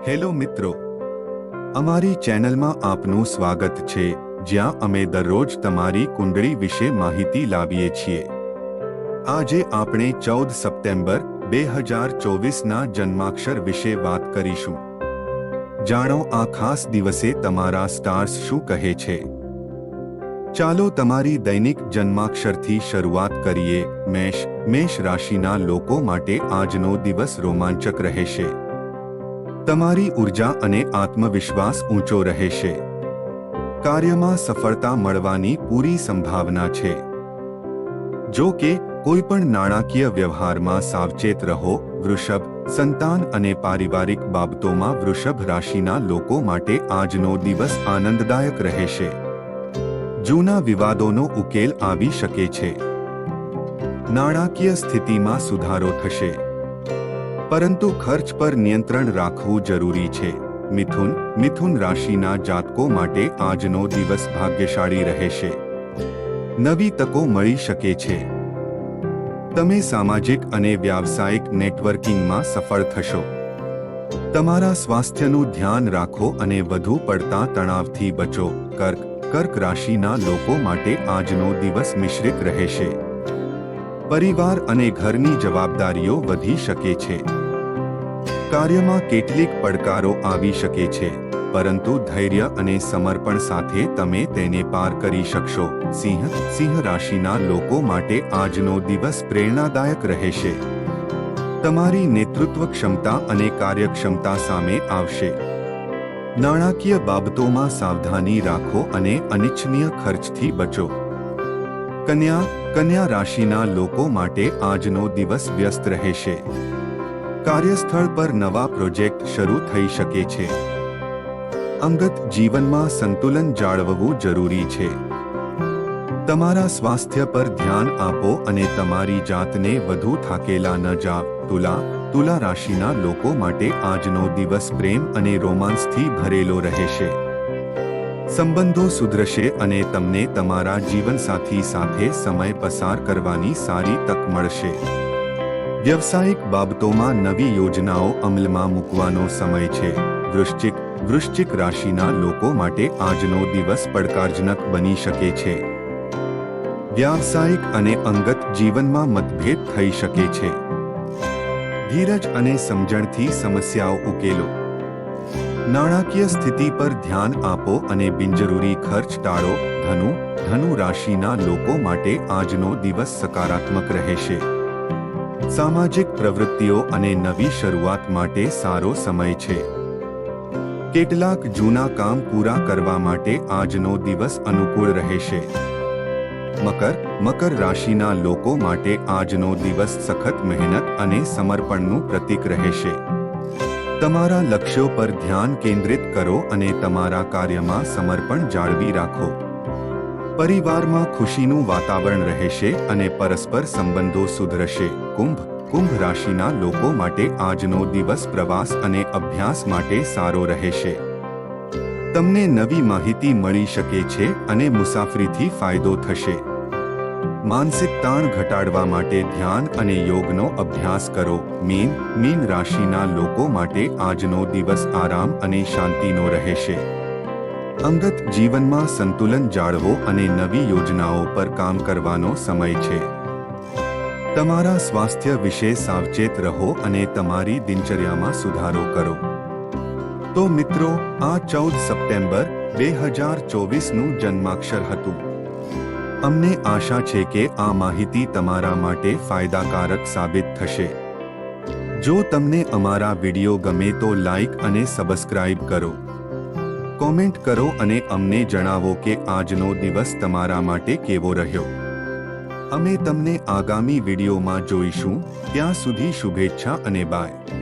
Hello મિત્રો, અમારી ચેનલમાં આપનું સ્વાગત છે, જ્યાં અમે દરરોજ તમારી કુંડળી વિશે માહિતી લાવીએ છીએ. આજે આપણે 14 સપ્ટેમ્બર 2024ના જન્માક્ષર વિશે વાત કરીશું. જાણો આ ખાસ દિવસે તમારા સ્ટાર્સ શું કહે છે. ચાલો તમારી દૈનિક જન્માક્ષરથી શરૂઆત કરીએ. મેષ રાશિના લોકો માટે આજનો દિવસ રોમાંચક રહેશે. તમારી ઉર્જા અને આત્મવિશ્વાસ ઊંચો રહેશે. કાર્યમાં સફળતા મળવાની પૂરી સંભાવના છે. જો કે કોઈ પણ નાણાકીય વ્યવહારમાં સાવચેત રહો. વૃષભ, સંતાન અને પારિવારિક બાબતોમાં વૃષભ રાશિના લોકો માટે આજનો દિવસ આનંદદાયક રહેશે. જૂના વિવાદોનો ઉકેલ આવી શકે છે. નાણાકીય સ્થિતિમાં સુધારો થશે, પરંતુ ખર્ચ પર નિયંત્રણ રાખવું જરૂરી છે. મિથુન રાશિના જાતકો માટે આજનો દિવસ ભાગ્યશાળી રહેશે. નવી તકો મળી શકે છે. તમે સામાજિક અને વ્યાવસાયિક નેટવર્કિંગમાં સફળ થશો. તમારા સ્વાસ્થ્યનું ધ્યાન રાખો અને વધુ પડતા તણાવથી બચો. કર્ક રાશિના લોકો માટે આજનો દિવસ મિશ્રિત રહેશે. પરિવાર અને ઘરની જવાબદારીઓ વધી શકે છે. કાર્યમાં કેટલીક પડકારો આવી શકે છે, પરંતુ ધૈર્ય અને સમર્પણ સાથે તમે તેને પાર કરી શકશો. સિંહ રાશિના લોકો માટે આજનો દિવસ પ્રેરણાદાયક રહેશે. તમારી નેતૃત્વ ક્ષમતા અને કાર્યક્ષમતા સામે આવશે. નાણાકીય બાબતોમાં સાવધાની રાખો અને અનિચ્છનીય ખર્ચથી બચો. કન્યા રાશિના લોકો માટે આજનો દિવસ વ્યસ્ત રહેશે. કાર્યસ્થળ પર નવા પ્રોજેક્ટ શરૂ થઈ શકે છે. અંગત જીવનમાં સંતુલન જાળવવું જરૂરી છે. તમારા સ્વાસ્થ્ય પર ધ્યાન આપો અને તમારી જાતને વધુ થાકેલા ન જાવ. તુલા રાશિના લોકો માટે આજનો દિવસ પ્રેમ અને રોમાંસથી ભરેલો રહેશે. સંબંધો સુધરશે અને તમને તમારા જીવનસાથી સાથે સમય પસાર કરવાની સારી તક મળશે. વ્યવસાયિક બાબતોમાં નવી યોજનાઓ અમલમાં મૂકવાનો સમય છે. વૃશ્ચિક રાશિના લોકો માટે આજનો દિવસ પડકારજનક બની શકે છે. વ્યાવસાયિક અને અંગત જીવનમાં મતભેદ થઈ શકે છે. ધીરજ અને સમજણથી સમસ્યાઓ ઉકેલો. નાણાકીય સ્થિતિ પર ધ્યાન આપો અને બિનજરૂરી ખર્ચ ટાળો. ધનુ રાશિના લોકો માટે આજનો દિવસ સકારાત્મક રહેશે. સામાજિક પ્રવૃત્તિઓ અને નવી શરૂઆત માટે સારો સમય છે. કેટલાક જૂના કામ પૂરા કરવા માટે આજનો દિવસ અનુકૂળ રહેશે. મકર રાશિના લોકો માટે આજનો દિવસ સખત મહેનત અને સમર્પણનું પ્રતીક રહેશે. તમારા લક્ષ્યો પર ધ્યાન કેન્દ્રિત કરો અને તમારા કાર્યમાં સમર્પણ જાળવી રાખો. પરિવારમાં ખુશીનું વાતાવરણ રહેશે અને પરસ્પર સંબંધો સુધરશે. કુંભ રાશિના લોકો માટે આજનો દિવસ પ્રવાસ અને અભ્યાસ માટે સારો રહેશે. તમને નવી માહિતી મળી શકે છે અને મુસાફરીથી ફાયદો થશે. માનસિક તાણ ઘટાડવા માટે ધ્યાન અને યોગનો અભ્યાસ કરો. મીન રાશિના લોકો માટે આજનો દિવસ આરામ અને શાંતિનો રહેશે. અંગત જીવનમાં સંતુલન જાળવો અને નવી યોજનાઓ પર કામ કરવાનો સમય છે. તમારા સ્વાસ્થ્ય વિશે સાવચેત રહો અને તમારી દિનચર્યામાં સુધારો કરો. તો મિત્રો, આ 14 સપ્ટેમ્બર 2024નું જન્માક્ષર હતું. અમને આશા છે કે આ માહિતી તમારા માટે ફાયદાકારક સાબિત થશે. જો તમને અમારા વિડિયો ગમે તો લાઈક અને સબસ્ક્રાઇબ કરો. કોમેન્ટ કરો અને અમને જણાવો કે આજનો દિવસ તમારા માટે કેવો રહ્યો. અમે તમને આગામી વિડિયોમાં જોઈશું. ત્યાં સુધી શુભેચ્છા અને બાય.